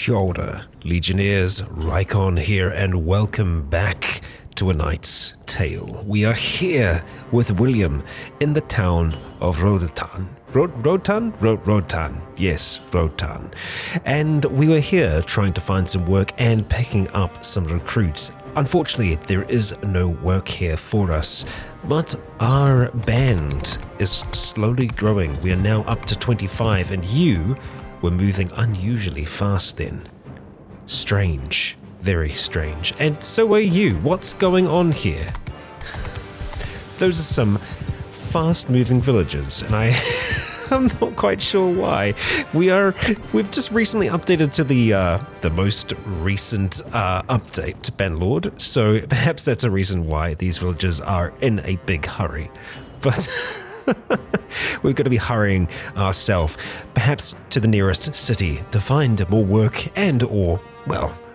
Kia ora, Legionnaires, Rycon here, and welcome back to A Knight's Tale. We are here with William in the town of Rotan. Rotan? Yes, Rotan. And we were here trying to find some work and picking up some recruits. Unfortunately, there is no work here for us, but our band is slowly growing. We are now up to 25, and you were moving unusually fast then. Strange. Very strange. And so are you. What's going on here? Those are some fast-moving villagers, and I'm not quite sure why. We've just recently updated to the most recent update to Bannerlord, so perhaps that's a reason why these villagers are in a big hurry. But we've got to be hurrying ourselves, perhaps to the nearest city to find more work or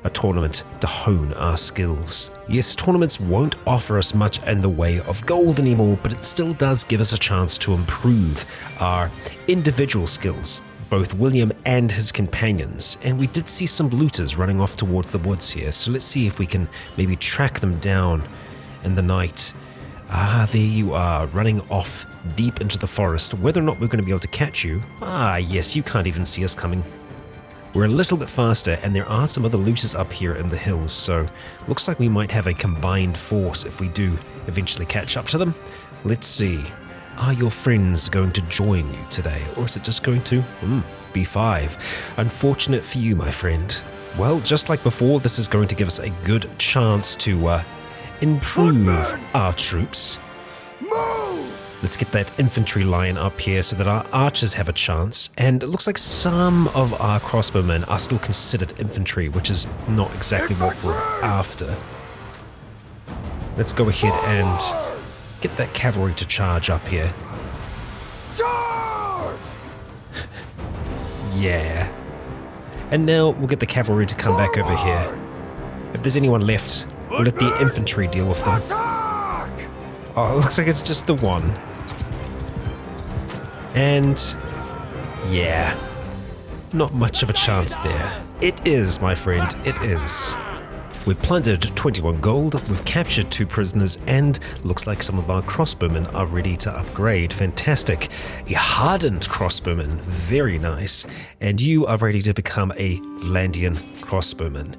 a tournament to hone our skills. Yes, tournaments won't offer us much in the way of gold anymore, but it still does give us a chance to improve our individual skills, both William and his companions. And we did see some looters running off towards the woods here, so let's see if we can maybe track them down in the night. Ah, there you are, running off deep into the forest. Whether or not we're going to be able to catch you, yes, you can't even see us coming. We're a little bit faster, and there are some other looters up here in the hills, so looks like we might have a combined force if we do eventually catch up to them. Let's see. Are your friends going to join you today, or is it just going to be 5? Unfortunate for you, my friend. Well, just like before, this is going to give us a good chance to improve our troops. Let's get that infantry line up here so that our archers have a chance. And it looks like some of our crossbowmen are still considered infantry, which is not exactly what we're after. Let's go ahead and get that cavalry to charge up here. Charge! Yeah. And now we'll get the cavalry to come back over here. If there's anyone left, we'll let the infantry deal with them. Oh, it looks like it's just the one. And yeah, not much of a chance there. It is, my friend, it is. We've plundered 21 gold, we've captured 2 prisoners, and looks like some of our crossbowmen are ready to upgrade. Fantastic. A hardened crossbowman, very nice. And you are ready to become a Vlandian crossbowman.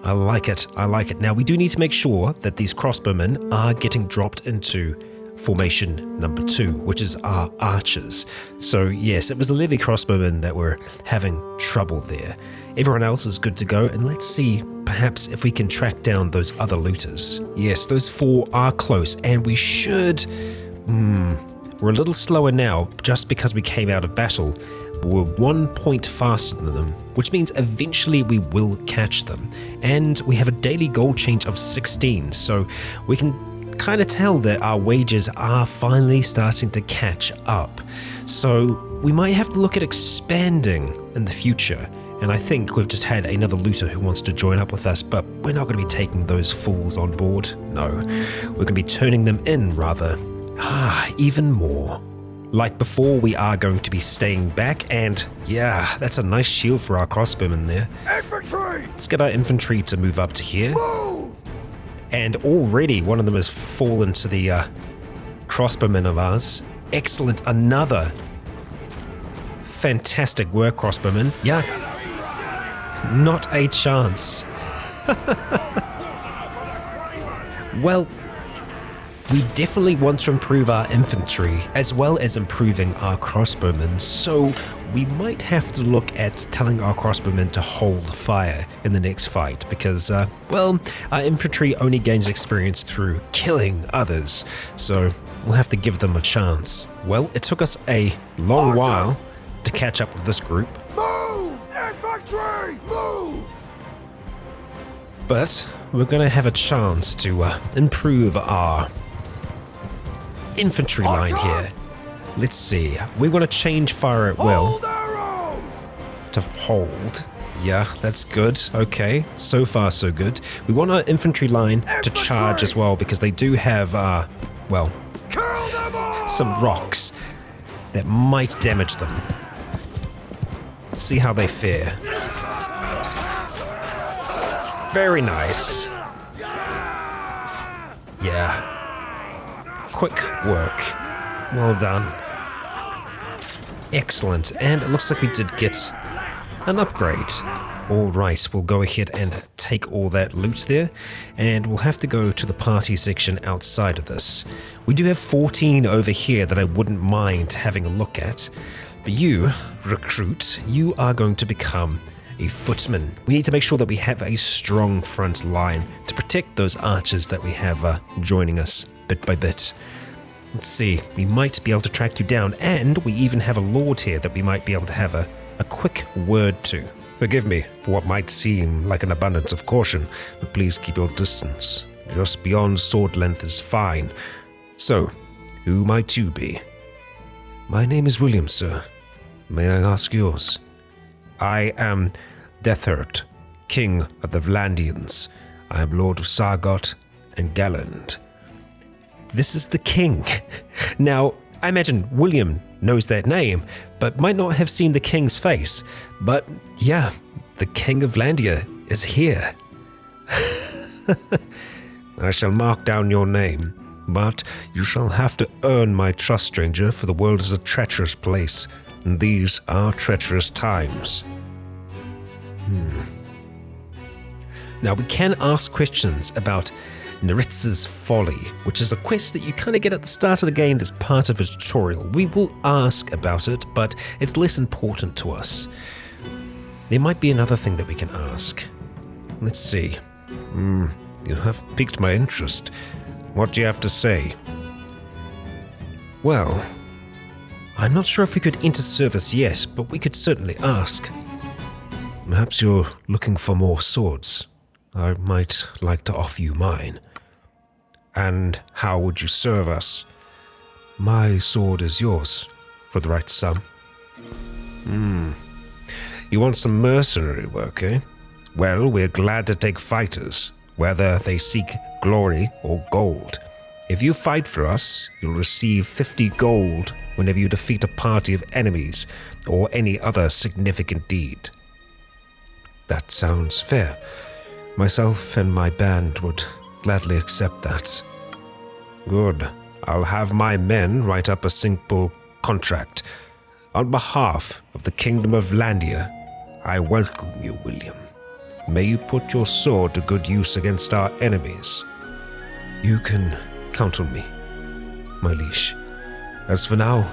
I like it, I like it. Now we do need to make sure that these crossbowmen are getting dropped into formation number 2, which is our archers. So yes, it was the levy crossbowmen that were having trouble there. Everyone else is good to go, and let's see perhaps if we can track down those other looters. Yes, those 4 are close, and we should... we're a little slower now just because we came out of battle. We're 1 point faster than them, which means eventually we will catch them. And we have a daily gold change of 16, so we can kind of tell that our wages are finally starting to catch up. So we might have to look at expanding in the future. And I think we've just had another looter who wants to join up with us, but we're not going to be taking those fools on board. No, we're going to be turning them in rather. Even more. Like before, we are going to be staying back, and yeah, that's a nice shield for our crossbowmen there. Infantry! Let's get our infantry to move up to here. Move! And already one of them has fallen to the crossbowmen of ours. Excellent, another. Fantastic work, crossbowmen. Yeah, not a chance. Well, we definitely want to improve our infantry as well as improving our crossbowmen, so we might have to look at telling our crossbowmen to hold fire in the next fight because, our infantry only gains experience through killing others, so we'll have to give them a chance. Well, it took us a long while to catch up with this group. Move! Infantry! Move! But we're going to have a chance to improve our infantry line here. Let's see. We want to change fire at will to hold. Yeah, that's good. Okay, so far so good. We want our infantry line to charge as well because they do have, some rocks that might damage them. Let's see how they fare. Very nice. Yeah. Quick work. Well done. Excellent. And it looks like we did get an upgrade. All right, we'll go ahead and take all that loot there, and we'll have to go to the party section outside of this. We do have 14 over here that I wouldn't mind having a look at, but you, recruit, you are going to become a footman. We need to make sure that we have a strong front line to protect those archers that we have joining us bit by bit. Let's see, we might be able to track you down, and we even have a lord here that we might be able to have a quick word to. Forgive me for what might seem like an abundance of caution, but please keep your distance. Just beyond sword length is fine. So, who might you be? My name is William, sir. May I ask yours? I am Deathhurt, king of the Vlandians. I am lord of Sargot and Galland. This is the king. Now, I imagine William knows that name, but might not have seen the king's face. But yeah, the king of Vlandia is here. I shall mark down your name, but you shall have to earn my trust, stranger, for the world is a treacherous place, and these are treacherous times. Now, we can ask questions about Naritz's Folly, which is a quest that you kind of get at the start of the game that's part of a tutorial. We will ask about it, but it's less important to us. There might be another thing that we can ask. Let's see. You have piqued my interest. What do you have to say? Well, I'm not sure if we could enter service yet, but we could certainly ask. Perhaps you're looking for more swords. I might like to offer you mine. And how would you serve us? My sword is yours, for the right sum. You want some mercenary work, eh? Well, we're glad to take fighters, whether they seek glory or gold. If you fight for us, you'll receive 50 gold whenever you defeat a party of enemies or any other significant deed. That sounds fair. Myself and my band would gladly accept that. Good. I'll have my men write up a simple contract. On behalf of the Kingdom of Vlandia, I welcome you, William. May you put your sword to good use against our enemies. You can count on me, my liege. As for now,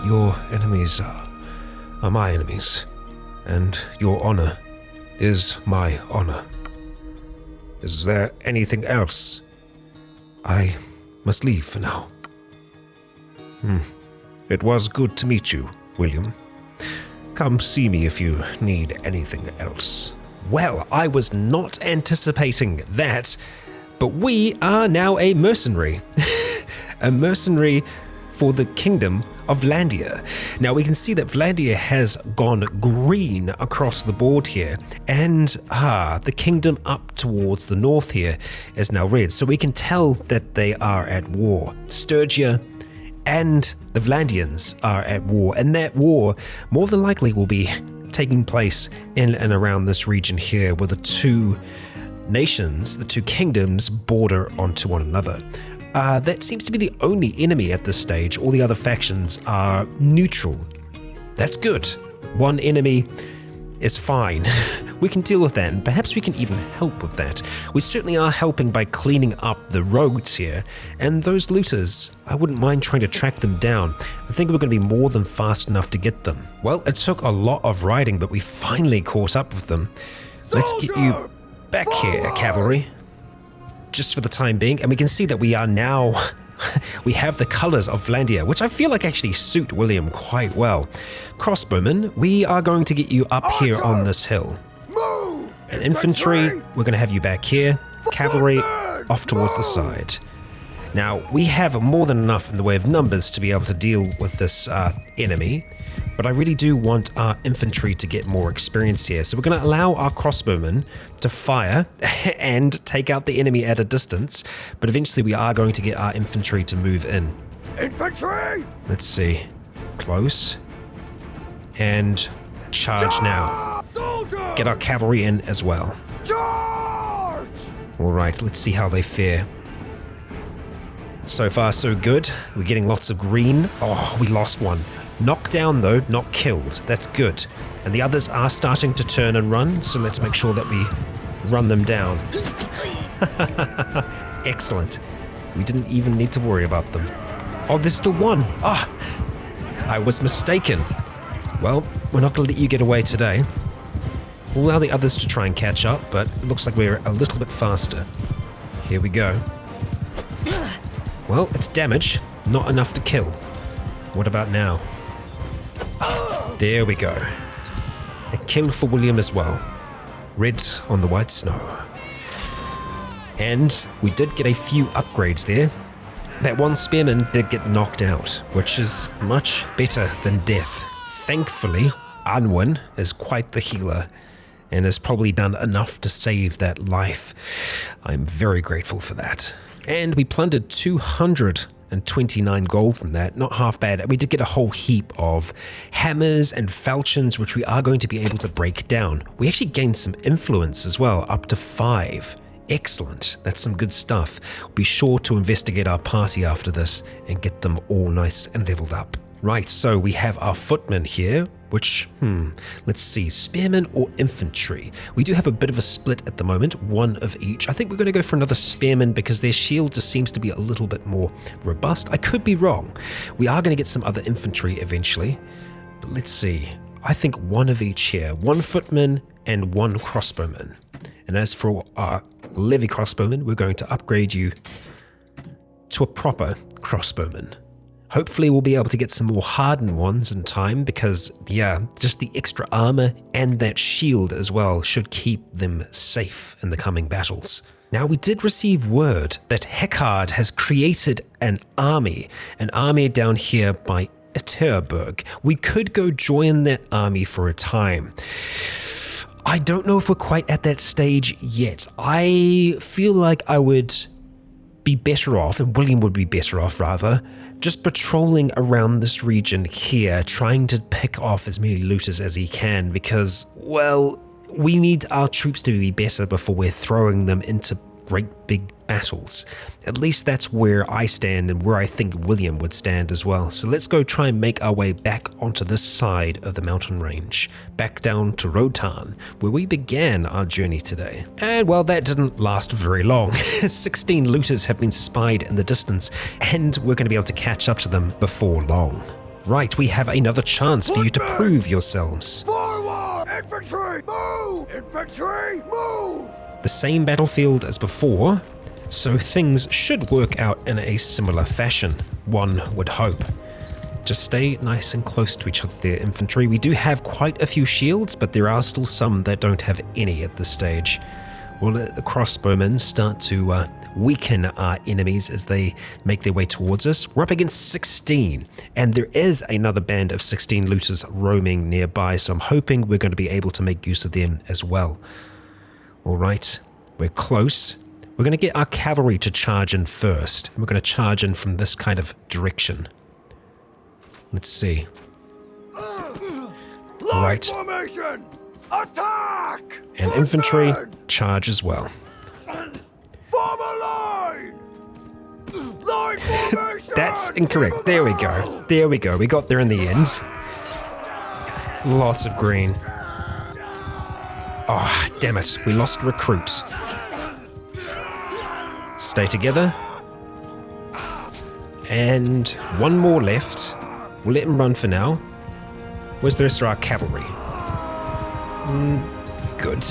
your enemies are my enemies, and your honor is my honor. Is there anything else? I must leave for now. It was good to meet you, William. Come see me if you need anything else. Well, I was not anticipating that, but we are now a mercenary. A mercenary for the Kingdom of Vlandia. Now we can see that Vlandia has gone green across the board here, and the kingdom up towards the north here is now red, so we can tell that they are at war. Sturgia and the Vlandians are at war, and that war more than likely will be taking place in and around this region here, where the two nations, the two kingdoms, border onto one another. That seems to be the only enemy at this stage. All the other factions are neutral. That's good. One enemy is fine. We can deal with that, and perhaps we can even help with that. We certainly are helping by cleaning up the roads here, and those looters, I wouldn't mind trying to track them down. I think we're going to be more than fast enough to get them. Well, it took a lot of riding, but we finally caught up with them. Let's get you back here, cavalry. Just for the time being, and we can see that we are now, we have the colors of Vlandia, which I feel like actually suit William quite well. Crossbowmen, we are going to get you up here on this hill. Move! And infantry, we're going to have you back here. Cavalry, off towards the side. Now, we have more than enough in the way of numbers to be able to deal with this enemy, but I really do want our infantry to get more experience here. So we're going to allow our crossbowmen to fire and take out the enemy at a distance, but eventually we are going to get our infantry to move in. Infantry! Let's see. Close. And charge now. Soldier! Get our cavalry in as well. Charge! Alright, let's see how they fare. So far, so good. We're getting lots of green. Oh, we lost one. Knocked down, though, not killed. That's good. And the others are starting to turn and run, so let's make sure that we run them down. Excellent. We didn't even need to worry about them. Oh, there's still one. Ah, I was mistaken. Well, we're not going to let you get away today. We'll allow the others to try and catch up, but it looks like we're a little bit faster. Here we go. Well, it's damage, not enough to kill. What about now? There we go. A kill for William as well. Red on the white snow. And we did get a few upgrades there. That one spearman did get knocked out, which is much better than death. Thankfully, Anwen is quite the healer and has probably done enough to save that life. I'm very grateful for that. And we plundered 229 gold from that, not half bad. And we did get a whole heap of hammers and falchions, which we are going to be able to break down. We actually gained some influence as well, up to 5. Excellent, that's some good stuff. Be sure to investigate our party after this and get them all nice and leveled up. Right, so we have our footmen here, which, let's see, spearmen or infantry? We do have a bit of a split at the moment, one of each. I think we're going to go for another spearman because their shield just seems to be a little bit more robust. I could be wrong. We are going to get some other infantry eventually, but let's see. I think one of each here, one footman and one crossbowman. And as for our levy crossbowman, we're going to upgrade you to a proper crossbowman. Hopefully we'll be able to get some more hardened ones in time because, yeah, just the extra armor and that shield as well should keep them safe in the coming battles. Now, we did receive word that Heckard has created an army down here by Etterberg. We could go join that army for a time. I don't know if we're quite at that stage yet. I feel like I would be better off, and William would be better off rather, just patrolling around this region here, trying to pick off as many looters as he can because, well, we need our troops to be better before we're throwing them into great big battles. At least that's where I stand and where I think William would stand as well. So let's go try and make our way back onto this side of the mountain range, back down to Rotan, where we began our journey today. And well, that didn't last very long. 16 looters have been spied in the distance, and we're going to be able to catch up to them before long. Right, we have another chance for you to prove yourselves. Forward! Infantry, move! Infantry, move! The same battlefield as before, so things should work out in a similar fashion, one would hope. Just stay nice and close to each other there, infantry. We do have quite a few shields, but there are still some that don't have any at this stage. We'll let the crossbowmen start to weaken our enemies as they make their way towards us. We're up against 16, and there is another band of 16 looters roaming nearby, so I'm hoping we're going to be able to make use of them as well. Alright, we're close. We're going to get our cavalry to charge in first. We're going to charge in from this kind of direction. Let's see. Right. Formation! Attack! And infantry, charge as well. Form a line! Line formation! That's incorrect. There we go. There we go. We got there in the end. Lots of green. Oh, damn it. We lost recruit. Stay together. And one more left. We'll let him run for now. Where's the rest of our cavalry? Good.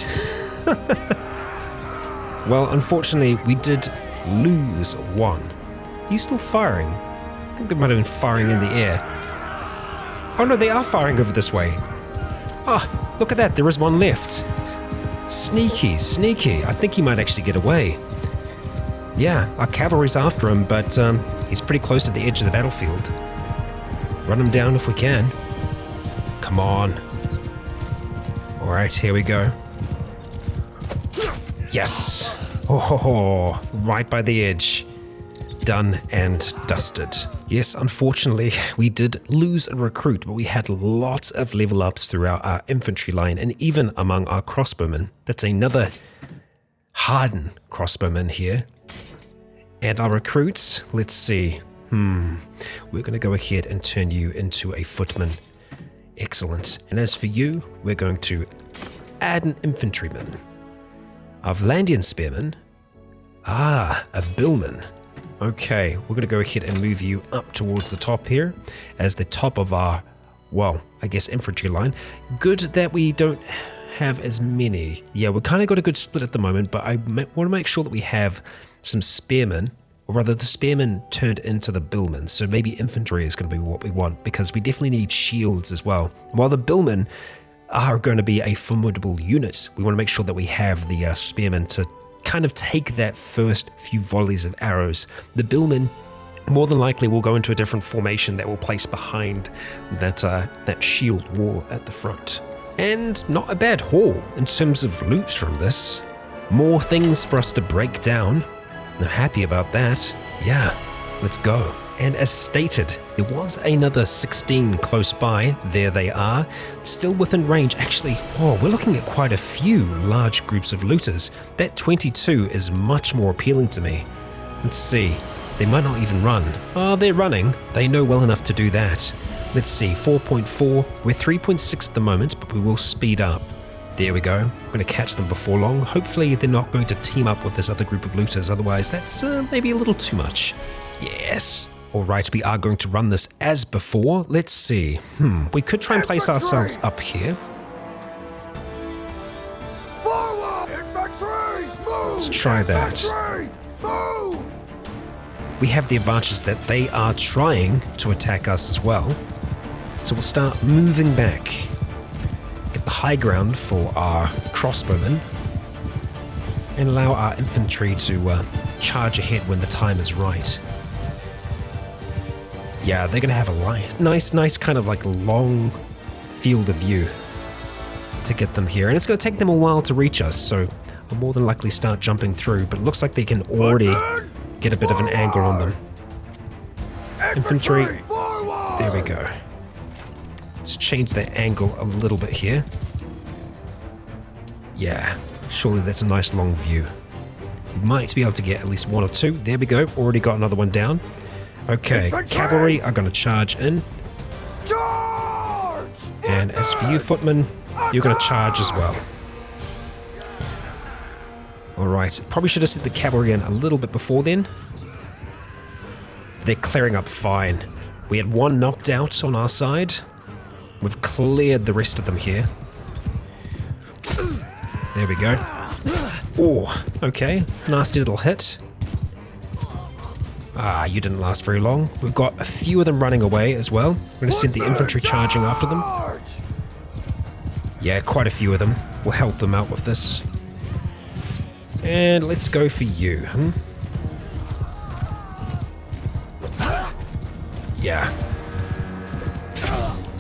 Well, unfortunately, we did lose one. Are you still firing? I think they might have been firing in the air. Oh no, they are firing over this way. Ah, look at that. There is one left. Sneaky, sneaky. I think he might actually get away. Yeah, our cavalry's after him, but he's pretty close to the edge of the battlefield. Run him down if we can. Come on. Alright, here we go. Yes. Oh, right by the edge. Done and dusted. Yes, unfortunately, we did lose a recruit, but we had lots of level ups throughout our infantry line and even among our crossbowmen. That's another hardened crossbowmen here. And our recruits, let's see. We're going to go ahead and turn you into a footman. Excellent. And as for you, we're going to add an infantryman. Our Vlandian spearman. Ah, a billman. Okay, we're going to go ahead and move you up towards the top here as the top of our, well, I guess infantry line. Good that we don't have as many. Yeah, we kind of got a good split at the moment, but I want to make sure that we have some spearmen, or rather the spearmen turned into the billmen. So maybe infantry is going to be what we want, because we definitely need shields as well. While the billmen are going to be a formidable unit, we want to make sure that we have the spearmen to kind of take that first few volleys of arrows. The billmen more than likely will go into a different formation that we'll place behind that shield wall at the front. And not a bad haul in terms of loot from this. More things for us to break down. I'm happy about that. Yeah, let's go. And as stated, there was another 16 close by. There they are, still within range. Actually, we're looking at quite a few large groups of looters. That 22 is much more appealing to me. Let's see, they might not even run. Oh, they're running. They know well enough to do that. Let's see, 4.4. We're 3.6 at the moment, but we will speed up. There we go. I'm going to catch them before long. Hopefully they're not going to team up with this other group of looters, otherwise that's maybe a little too much. Yes. Alright, we are going to run this as before. Let's see. We could try and place ourselves up here. Forward! Infantry! Move! Let's try that. Infantry! Move! We have the advantage that they are trying to attack us as well. So we'll start moving back. Get the high ground for our crossbowmen. And allow our infantry to charge ahead when the time is right. Yeah, they're going to have a nice kind of like long field of view to get them here. And it's going to take them a while to reach us, so I'll more than likely start jumping through. But it looks like they can already get a bit of an angle on them. Infantry. There we go. Let's change their angle a little bit here. Yeah, surely that's a nice long view. We might be able to get at least one or two. There we go. Already got another one down. Okay, cavalry are going to charge in. Charge! And as for you, footmen, you're going to charge as well. Alright, probably should have set the cavalry in a little bit before then. They're clearing up fine. We had one knocked out on our side. We've cleared the rest of them here. There we go. Oh, okay, nasty little hit. Ah, you didn't last very long. We've got a few of them running away as well. We're going to send the infantry charging after them. Yeah, quite a few of them. We'll help them out with this. And let's go for you. Yeah.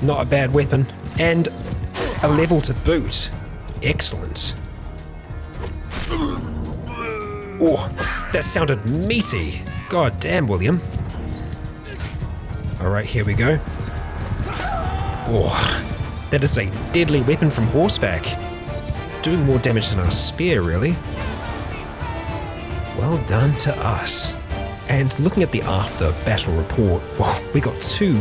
Not a bad weapon. And a level to boot. Excellent. Oh, that sounded meaty. God damn, William. Alright, here we go. Oh, that is a deadly weapon from horseback. Doing more damage than our spear, really. Well done to us. And looking at the after battle report, well, we got 2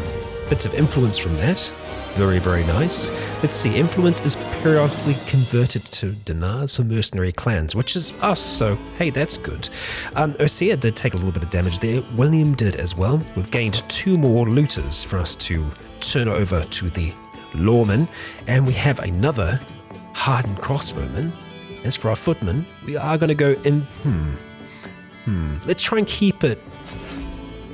bits of influence from that. Very, very nice. Let's see, influence is periodically converted to dinars for mercenary clans, which is us, so hey, that's good. Osea did take a little bit of damage there. William did as well. We've gained 2 more looters for us to turn over to the lawman, and we have another hardened crossbowman. As for our footmen, we are going to go in... Let's try and keep it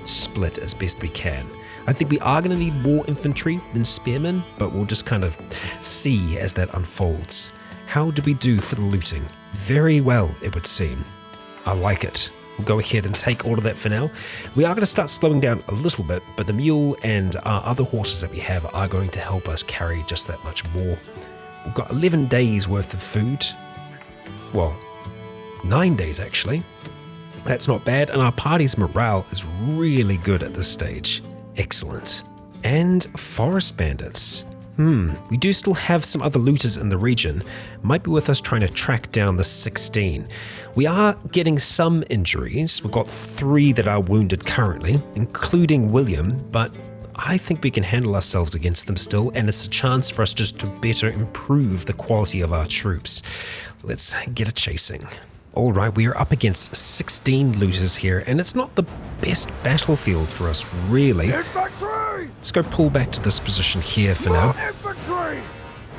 split as best we can. I think we are going to need more infantry than spearmen, but we'll just kind of see as that unfolds. How do we do for the looting? Very well, it would seem. I like it. We'll go ahead and take all of that for now. We are going to start slowing down a little bit, but the mule and our other horses that we have are going to help us carry just that much more. We've got 11 days worth of food. Well, 9 days actually. That's not bad, and our party's morale is really good at this stage. Excellent. And forest bandits. We do still have some other looters in the region. Might be worth us trying to track down the 16. We are getting some injuries. We've got 3 that are wounded currently, including William, but I think we can handle ourselves against them still, and it's a chance for us just to better improve the quality of our troops. Let's get a chasing. Alright, we are up against 16 looters here, and it's not the best battlefield for us, really. Infantry! Let's go pull back to this position here for now. Infantry!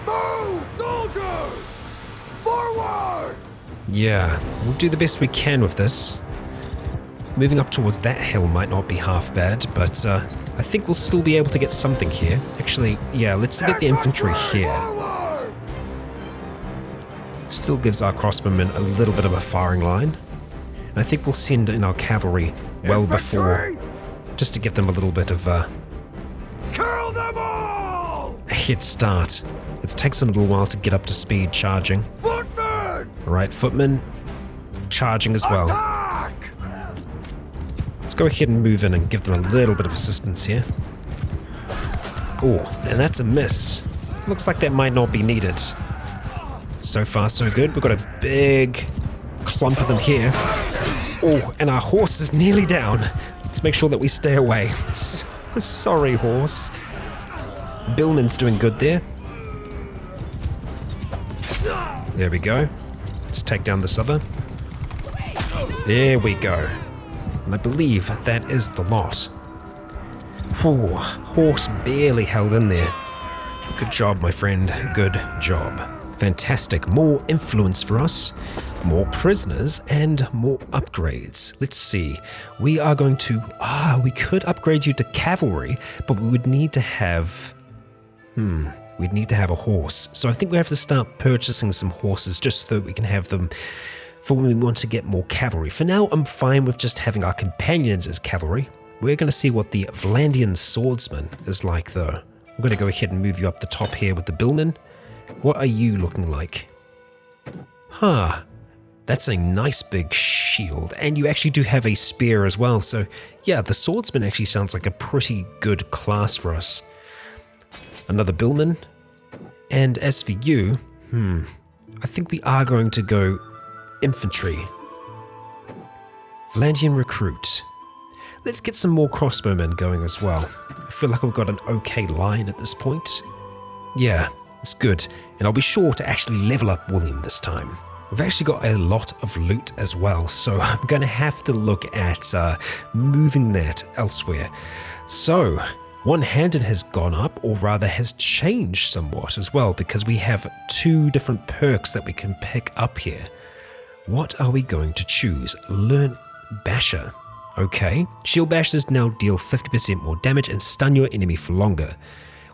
Move! Soldiers! Forward! Yeah, we'll do the best we can with this. Moving up towards that hill might not be half bad, but I think we'll still be able to get something here. Actually, yeah, let's get the infantry here. Forward! Still gives our crossbowmen a little bit of a firing line. And I think we'll send in our cavalry well before, Infantry! just to give them a little bit of Kill them all! a head start. It takes them a little while to get up to speed charging. Footmen! Alright, footmen charging as well. Attack! Let's go ahead and move in and give them a little bit of assistance here. Oh, and that's a miss. Looks like that might not be needed. So far, so good. We've got a big clump of them here. Oh, and our horse is nearly down. Let's make sure that we stay away. Sorry, horse. Billman's doing good there. There we go. Let's take down this other. There we go. And I believe that is the lot. Whew, horse barely held in there. Good job, my friend. Good job. Fantastic. More influence for us, more prisoners, and more upgrades. Let's see. We are going to... we could upgrade you to cavalry, but we would need to have... we'd need to have a horse. So I think we have to start purchasing some horses just so that we can have them for when we want to get more cavalry. For now, I'm fine with just having our companions as cavalry. We're going to see what the Vlandian swordsman is like, though. I'm going to go ahead and move you up the top here with the billman. What are you looking like? That's a nice big shield, and you actually do have a spear as well, so yeah, the swordsman actually sounds like a pretty good class for us. Another billman, and as for you, I think we are going to go infantry. Vlandian recruit. Let's get some more crossbowmen going as well. I feel like we've got an okay line at this point. Yeah. It's good, and I'll be sure to actually level up William this time. We've actually got a lot of loot as well, so I'm going to have to look at moving that elsewhere. So, one-handed has gone up, or rather has changed somewhat as well, because we have 2 different perks that we can pick up here. What are we going to choose? Learn Basher. Okay, shield bashers now deal 50% more damage and stun your enemy for longer.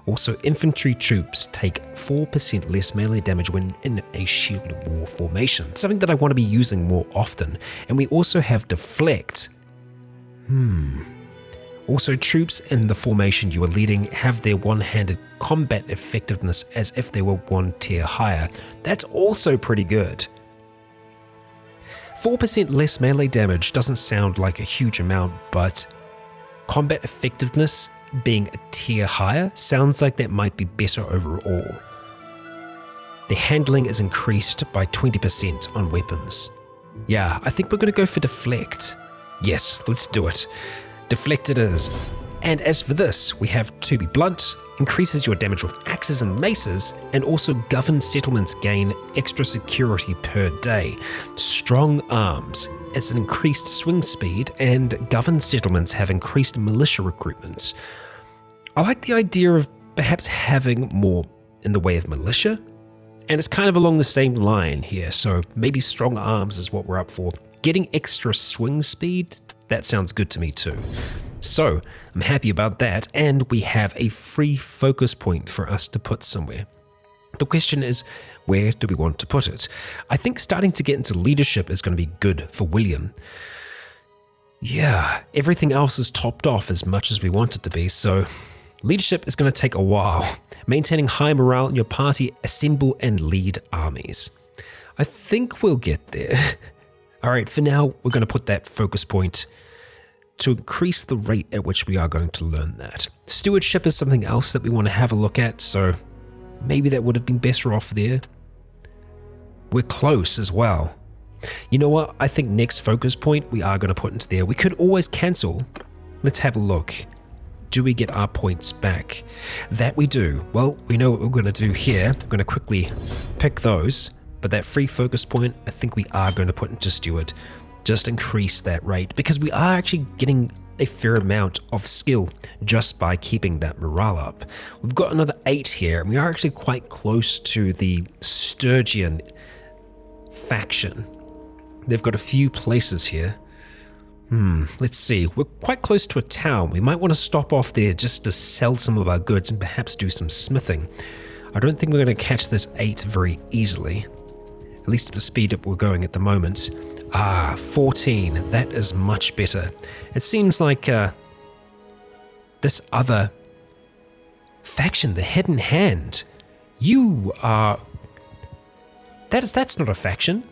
Also, infantry troops take 4% less melee damage when in a shield war formation, something that I want to be using more often. And we also have deflect. Also, troops in the formation you are leading have their one-handed combat effectiveness as if they were 1 tier higher. That's also pretty good. 4% less melee damage doesn't sound like a huge amount, but combat effectiveness being a tier higher sounds like that might be better overall. The handling is increased by 20% on weapons. Yeah, I think we're going to go for deflect. Yes, let's do it. Deflect it is. And as for this, we have to be blunt, increases your damage with axes and maces, and also governed settlements gain extra security per day. Strong arms. It's an increased swing speed, and governed settlements have increased militia recruitments. I like the idea of perhaps having more in the way of militia, and it's kind of along the same line here, so maybe strong arms is what we're up for. Getting extra swing speed, that sounds good to me too. So, I'm happy about that, and we have a free focus point for us to put somewhere. The question is, where do we want to put it? I think starting to get into leadership is going to be good for William. Yeah, everything else is topped off as much as we want it to be, so leadership is going to take a while. Maintaining high morale in your party, assemble and lead armies. I think we'll get there. Alright, for now, we're going to put that focus point to increase the rate at which we are going to learn that. Stewardship is something else that we want to have a look at, so Maybe that would have been better off there. We're close as well. You know what? I think next focus point we are going to put into there. We could always cancel. Let's have a look. Do we get our points back? That we do. Well, we know what we're going to do here. We're going to quickly pick those. But that free focus point, I think we are going to put into Steward. Just increase that rate. Because we are actually getting a fair amount of skill just by keeping that morale up. We've got another 8 here. And we are actually quite close to the Sturgian faction. They've got a few places here. Let's see. We're quite close to a town. We might want to stop off there just to sell some of our goods and perhaps do some smithing. I don't think we're going to catch this 8 very easily. At least at the speed that we're going at the moment. 14. That is much better. It seems like this other faction, the Hidden Hand. You are... That's not a faction.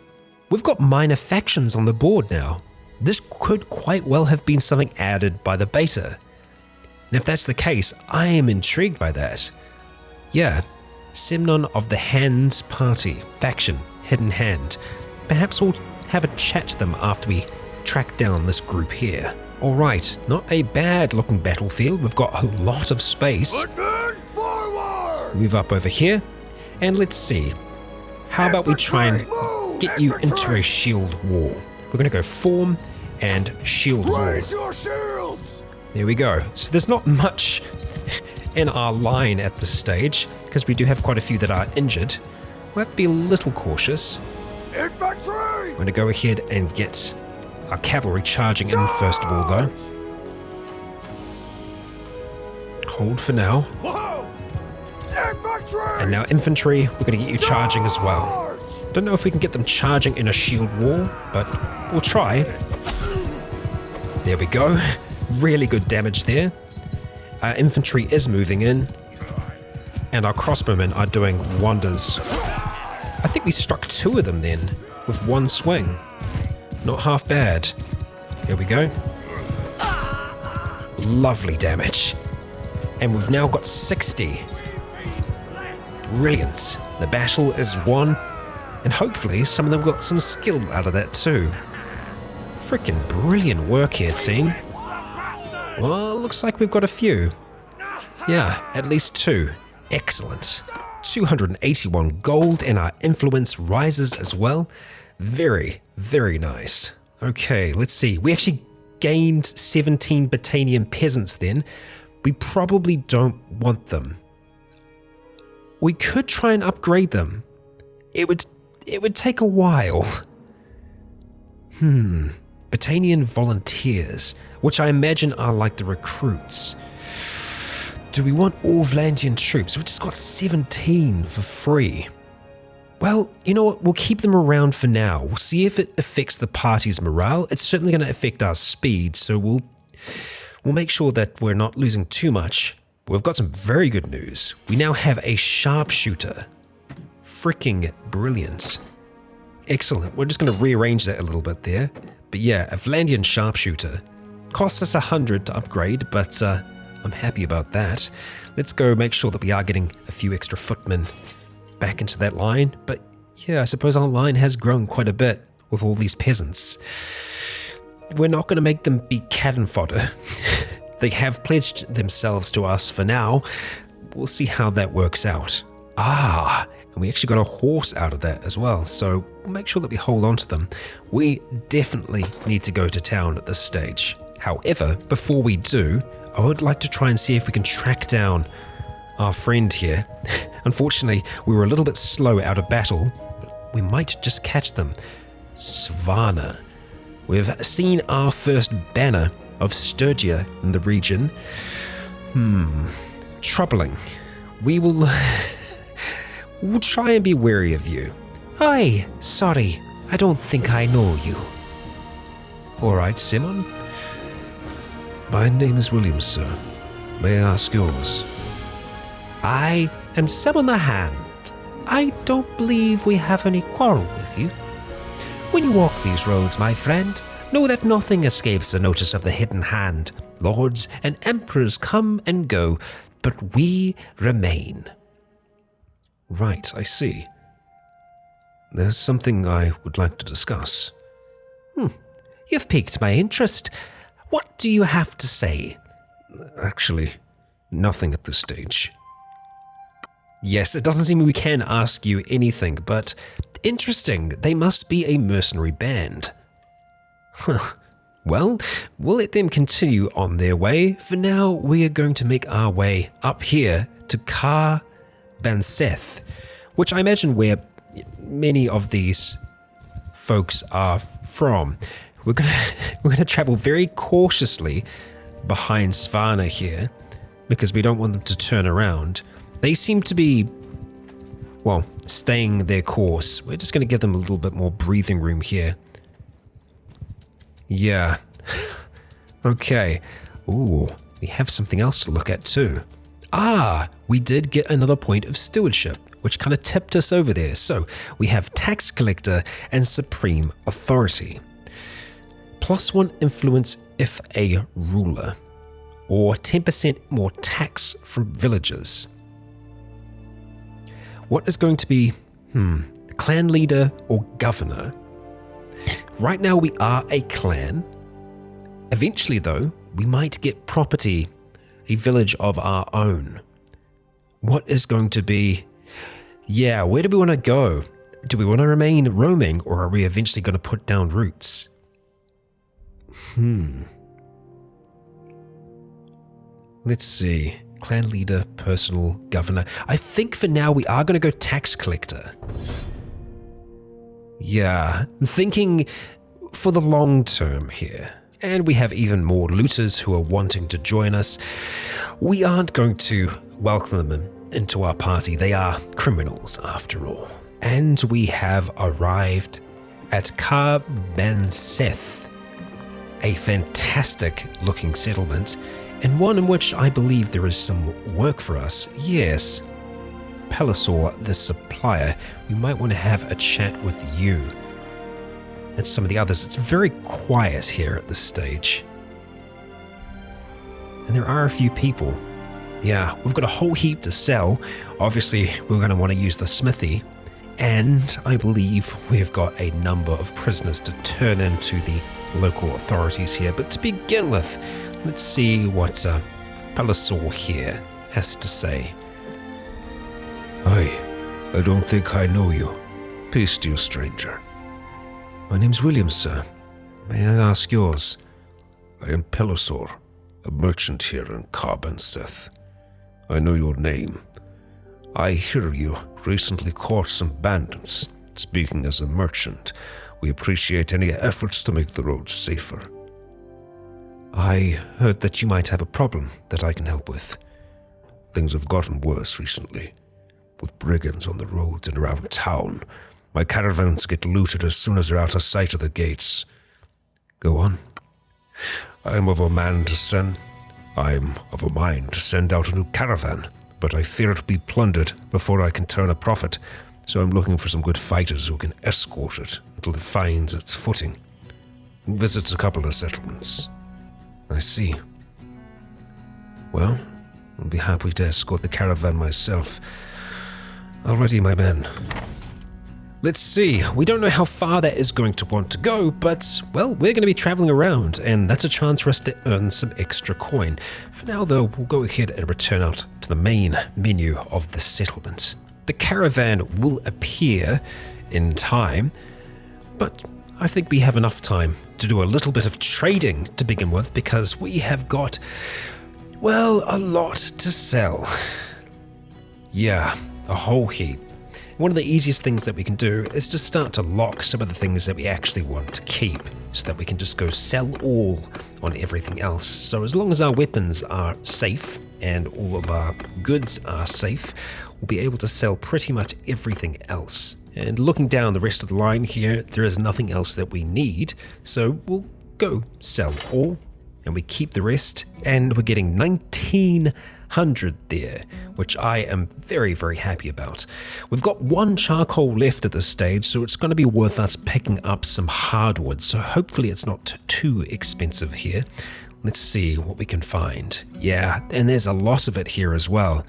We've got minor factions on the board now. This could quite well have been something added by the beta. And if that's the case, I am intrigued by that. Yeah, Simnon of the Hands Party, faction, Hidden Hand. Perhaps we'll have a chat to them after we track down this group here. Alright, not a bad looking battlefield. We've got a lot of space. Forward! Move up over here, and let's see. How about we try and get you into a shield wall? We're going to go form and shield wall. Raise your shields! There we go. So there's not much in our line at this stage, because we do have quite a few that are injured. We'll have to be a little cautious. Infantry! We're going to go ahead and get our cavalry charging in first of all, though. Hold for now. Whoa! Infantry! And now infantry, we're going to get you charging as well. Don't know if we can get them charging in a shield wall, but we'll try. There we go. Really good damage there. Our infantry is moving in, and our crossbowmen are doing wonders. I think we struck 2 of them then, with one swing. Not half bad. Here we go. Lovely damage. And we've now got 60. Brilliant. The battle is won. And hopefully some of them got some skill out of that too. Freaking brilliant work here, team. Well, looks like we've got a few. Yeah, at least 2. Excellent. 281 gold, and our influence rises as well. Very, very nice. Okay, let's see. We actually gained 17 Batanian peasants then. We probably don't want them. We could try and upgrade them. It would take a while. Batanian volunteers, which I imagine are like the recruits. Do we want all Vlandian troops? We've just got 17 for free. Well, you know what? We'll keep them around for now. We'll see if it affects the party's morale. It's certainly going to affect our speed, so we'll make sure that we're not losing too much. We've got some very good news. We now have a sharpshooter. Freaking brilliant. Excellent. We're just going to rearrange that a little bit there. But yeah, a Vlandian sharpshooter. Costs us 100 to upgrade, but I'm happy about that. Let's go make sure that we are getting a few extra footmen back into that line. But yeah, I suppose our line has grown quite a bit with all these peasants. We're not going to make them be cannon fodder. They have pledged themselves to us for now. We'll see how that works out. And we actually got a horse out of that as well, so we'll make sure that we hold on to them. We definitely need to go to town at this stage. However, before we do, I would like to try and see if we can track down our friend here. Unfortunately, we were a little bit slow out of battle, but we might just catch them. Svana. We've seen our first banner of Sturgia in the region. Troubling. We'll try and be wary of you. Aye, sorry, I don't think I know you. Alright, Simon. My name is William, sir. May I ask yours? I am Simon the Hand. I don't believe we have any quarrel with you. When you walk these roads, my friend, know that nothing escapes the notice of the Hidden Hand. Lords and emperors come and go, but we remain. Right, I see. There's something I would like to discuss. You've piqued my interest. What do you have to say? Actually, nothing at this stage. Yes, it doesn't seem we can ask you anything, but interesting. They must be a mercenary band. Well, we'll let them continue on their way. For now, we are going to make our way up here to Caravan, which I imagine where many of these folks are from. We're gonna travel very cautiously behind Svanna here because we don't want them to turn around. They seem to be, well, staying their course. We're just going to give them a little bit more breathing room here. Yeah. Okay. Ooh, we have something else to look at too. We did get another point of stewardship, which kind of tipped us over there. So we have tax collector and supreme authority. +1 influence if a ruler, or 10% more tax from villagers. What is going to be, clan leader or governor? Right now we are a clan. Eventually though, we might get property, a village of our own. What is going to be, where do we want to go? Do we want to remain roaming, or are we eventually going to put down roots? Let's see. Clan leader, personal, governor. I think for now we are going to go tax collector. Yeah, thinking for the long term here. And we have even more looters who are wanting to join us. We aren't going to welcome them into our party. They are criminals after all. And we have arrived at Caravan, a fantastic looking settlement, and one in which I believe there is some work for us. Yes, Pelisor, the supplier. We might want to have a chat with you and some of the others. It's very quiet here at this stage. And there are a few people. Yeah, we've got a whole heap to sell. Obviously, we're going to want to use the smithy. And I believe we've got a number of prisoners to turn into the local authorities here. But to begin with, let's see what Pelisor here has to say. I don't think I know you. Peace to you, stranger. My name's William, sir. May I ask yours? I am Pelisor, a merchant here in Caravan. I know your name. I hear you recently caught some bandits. Speaking as a merchant, we appreciate any efforts to make the roads safer. I heard that you might have a problem that I can help with. Things have gotten worse recently. With brigands on the roads and around town, my caravans get looted as soon as they're out of sight of the gates. Go on. I am of a mind to send out a new caravan, but I fear to be plundered before I can turn a profit, so I'm looking for some good fighters who can escort it until it finds its footing. It visits a couple of settlements. I see. Well, I'll be happy to escort the caravan myself. Already, my men. Let's see. We don't know how far that is going to want to go, but, well, we're going to be traveling around, and that's a chance for us to earn some extra coin. For now, though, we'll go ahead and return out to the main menu of the settlement. The caravan will appear in time, but I think we have enough time to do a little bit of trading to begin with, because we have got, well, a lot to sell. Yeah, a whole heap. One of the easiest things that we can do is just start to lock some of the things that we actually want to keep, so that we can just go sell all on everything else. So as long as our weapons are safe and all of our goods are safe, we'll be able to sell pretty much everything else. And looking down the rest of the line here, there is nothing else that we need, so we'll go sell all, and we keep the rest, and we're getting 1900 there, which I am very, very happy about. We've got one charcoal left at this stage, so it's going to be worth us picking up some hardwood, so hopefully it's not too expensive here. Let's see what we can find. Yeah, and there's a lot of it here as well.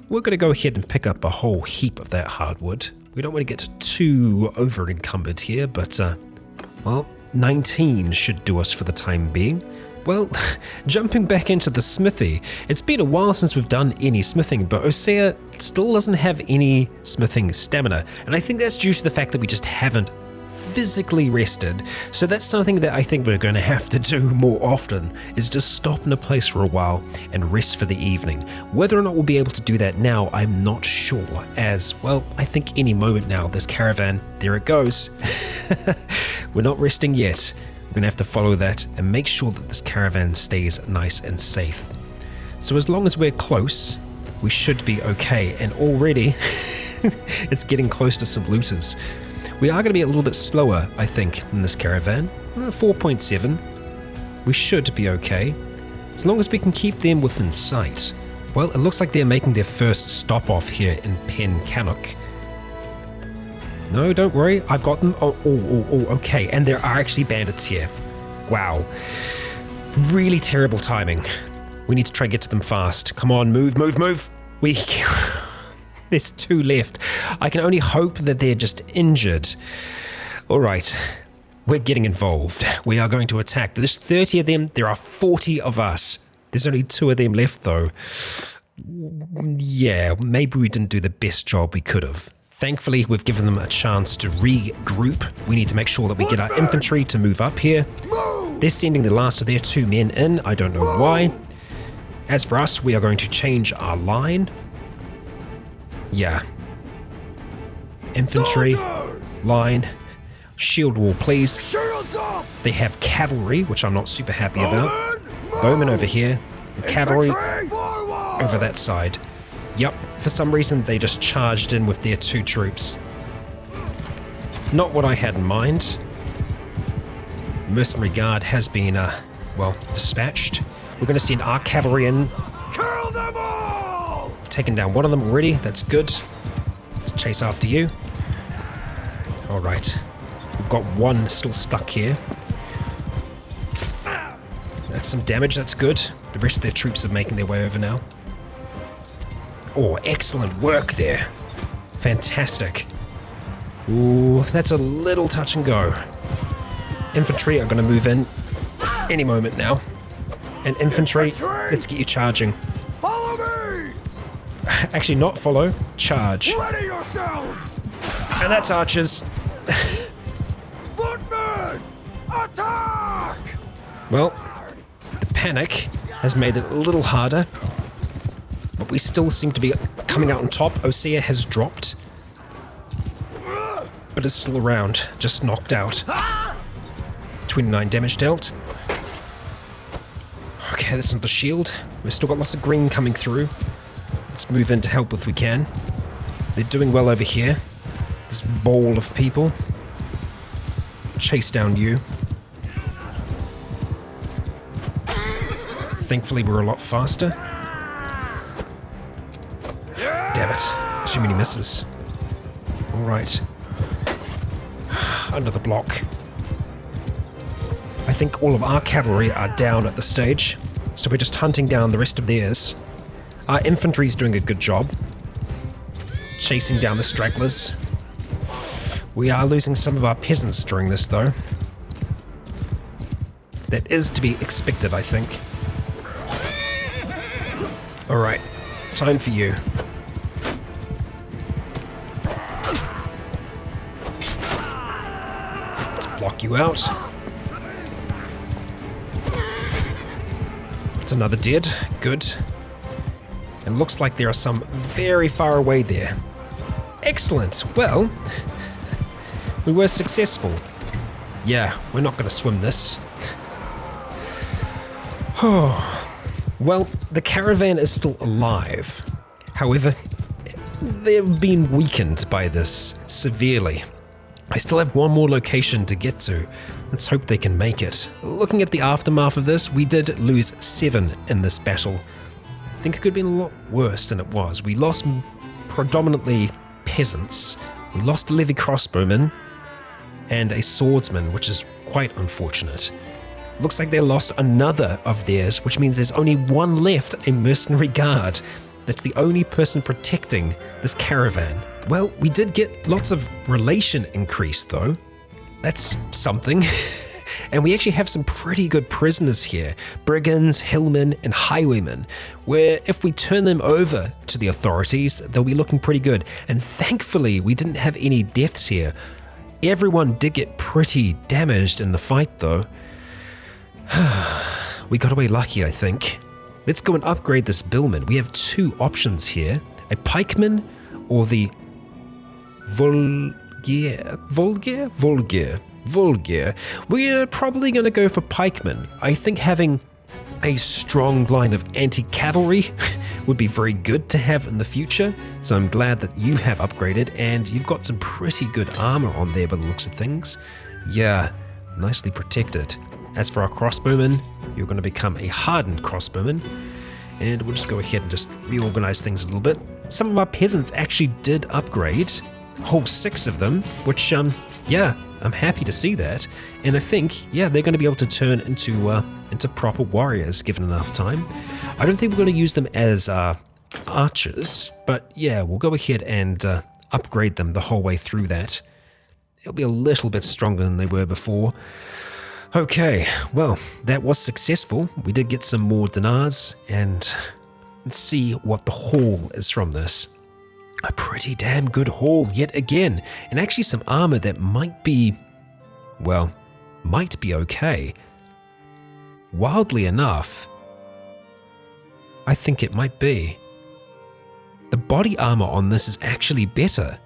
we're going to go ahead and pick up a whole heap of that hardwood. We don't want to get too over-encumbered here, but, well, 19 should do us for the time being. Well, jumping back into the smithy, it's been a while since we've done any smithing, but Osea still doesn't have any smithing stamina, and I think that's due to the fact that we just haven't physically rested. So that's something that I think we're going to have to do more often, is just stop in a place for a while and rest for the evening. Whether or not we'll be able to do that now, I'm not sure, as, well, I think any moment now, this caravan, there it goes. We're not resting yet. We're going to have to follow that and make sure that this caravan stays nice and safe. So as long as we're close, we should be okay, and already it's getting close to some looters. We are going to be a little bit slower, I think, than this caravan. 4.7. We should be okay, as long as we can keep them within sight. Well, it looks like they're making their first stop off here in Pen Cannock. No, don't worry, I've got them. Oh, okay, and there are actually bandits here. Wow. Really terrible timing. We need to try and get to them fast. Come on, move. There's 2 left. I can only hope that they're just injured. All right, we're getting involved. We are going to attack. There's 30 of them. There are 40 of us. There's only 2 of them left, though. Yeah, maybe we didn't do the best job we could have. Thankfully, we've given them a chance to regroup. We need to make sure that we get our infantry to move up here. They're sending the last of their 2 men in. I don't know why. As for us, we are going to change our line. Yeah. Infantry, line, shield wall, please. They have cavalry, which I'm not super happy about. Bowmen over here, and cavalry over that side. Yep, for some reason they just charged in with their 2 troops. Not what I had in mind. Mercenary guard has been, well, dispatched. We're going to send our cavalry in. Kill them all! Taken down one of them already, that's good. Let's chase after you. Alright, we've got 1 still stuck here. That's some damage, that's good. The rest of their troops are making their way over now. Oh, excellent work there. Fantastic. Ooh, that's a little touch and go. Infantry are going to move in any moment now. And infantry, let's get you charging. Follow me! Actually, not follow, charge. Ready yourselves! And that's archers. Footmen! Attack! Well, the panic has made it a little harder, but we still seem to be coming out on top. Osea has dropped, but is still around, just knocked out. 29 damage dealt. Okay, that's not the shield. We've still got lots of green coming through. Let's move in to help if we can. They're doing well over here. This ball of people. Chase down you. Thankfully, we're a lot faster. Damn it. Too many misses. Alright. Under the block. I think all of our cavalry are down at this stage, so we're just hunting down the rest of theirs. Our infantry's doing a good job. Chasing down the stragglers. We are losing some of our peasants during this, though. That is to be expected, I think. Alright, time for you. Let's block you out. It's another dead. Good. It looks like there are some very far away there. Excellent. Well, we were successful. Yeah, we're not going to swim this. Well, the caravan is still alive. However, they've been weakened by this severely. I still have 1 more location to get to. Let's hope they can make it. Looking at the aftermath of this, we did lose 7 in this battle. I think it could have been a lot worse than it was. We lost predominantly peasants. We lost a levy crossbowman and a swordsman, which is quite unfortunate. Looks like they lost another of theirs, which means there's only 1 left, a mercenary guard. that's the only person protecting this caravan. Well, we did get lots of relation increase though. That's something. And we actually have some pretty good prisoners here, brigands, hillmen, and highwaymen, where if we turn them over to the authorities, they'll be looking pretty good. And thankfully, we didn't have any deaths here. Everyone did get pretty damaged in the fight though. We got away lucky, I think. Let's go and upgrade this billman. We have two options here, a pikeman or the Vulgar. We're probably going to go for pikemen. I think having a strong line of anti-cavalry would be very good to have in the future. So I'm glad that you have upgraded and you've got some pretty good armor on there by the looks of things. Yeah, nicely protected. As for our crossbowmen, you're going to become a hardened crossbowman. And we'll just go ahead and just reorganize things a little bit. Some of our peasants actually did upgrade, a whole 6 of them, which, yeah, I'm happy to see that. And I think, yeah, they're going to be able to turn into proper warriors given enough time. I don't think we're going to use them as archers, but yeah, we'll go ahead and upgrade them the whole way through that. They'll be a little bit stronger than they were before. Okay, well, that was successful. We did get some more dinars, and let's see what the haul is from this. A pretty damn good haul yet again, and actually some armor that might be okay. Wildly enough, I think it might be. The body armor on this is actually better.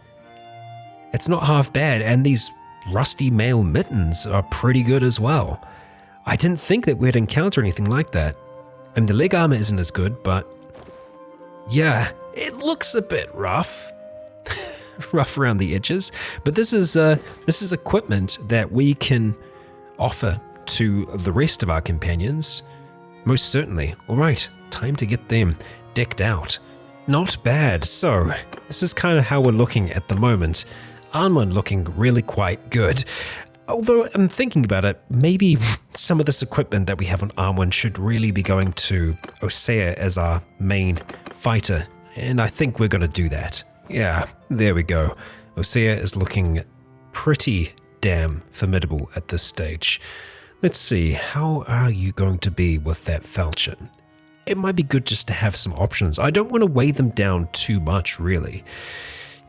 It's not half bad, and these rusty mail mittens are pretty good as well. I didn't think that we'd encounter anything like that. And the leg armor isn't as good, but yeah, it looks a bit rough. Rough around the edges. But this is equipment that we can offer to the rest of our companions. Most certainly. Alright, time to get them decked out. Not bad. So, this is kind of how we're looking at the moment. Armand looking really quite good. Although I'm thinking about it, maybe some of this equipment that we have on Armand should really be going to Osea as our main fighter. And I think we're going to do that. Yeah, there we go. Osea is looking pretty damn formidable at this stage. Let's see, how are you going to be with that falchion? It might be good just to have some options. I don't want to weigh them down too much, really.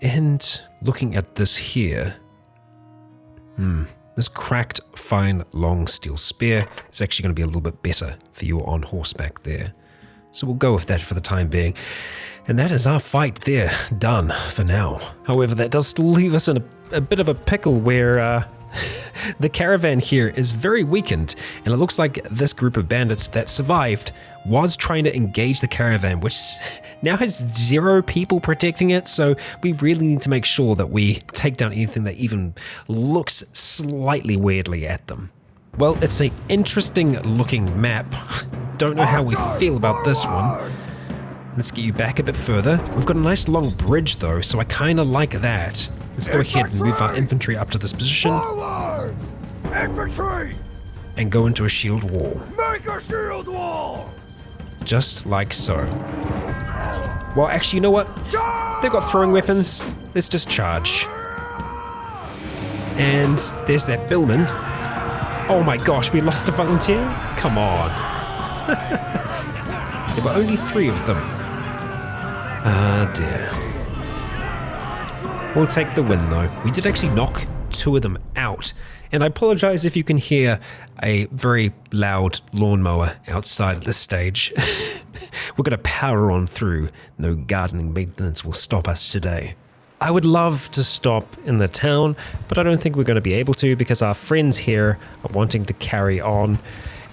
And looking at this here, this cracked fine long steel spear is actually going to be a little bit better for you on horseback there. So we'll go with that for the time being. And that is our fight there, done for now. However, that does still leave us in a bit of a pickle where the caravan here is very weakened, and it looks like this group of bandits that survived was trying to engage the caravan, which now has 0 people protecting it, so we really need to make sure that we take down anything that even looks slightly weirdly at them. Well, it's an interesting looking map. Don't know how we feel about this one. Let's get you back a bit further. We've got a nice long bridge though, so I kind of like that. Let's go ahead and move our infantry up to this position. Forward! Infantry! And go into a shield wall. Make a shield wall! Just like so. Well, actually, you know what? They've got throwing weapons. Let's just charge. And there's that billman. Oh my gosh, we lost a volunteer? Come on. There were only 3 of them. Ah dear. We'll take the win though. We did actually knock 2 of them out. And I apologize if you can hear a very loud lawnmower outside at this stage. We're going to power on through. No gardening maintenance will stop us today. I would love to stop in the town, but I don't think we're going to be able to because our friends here are wanting to carry on.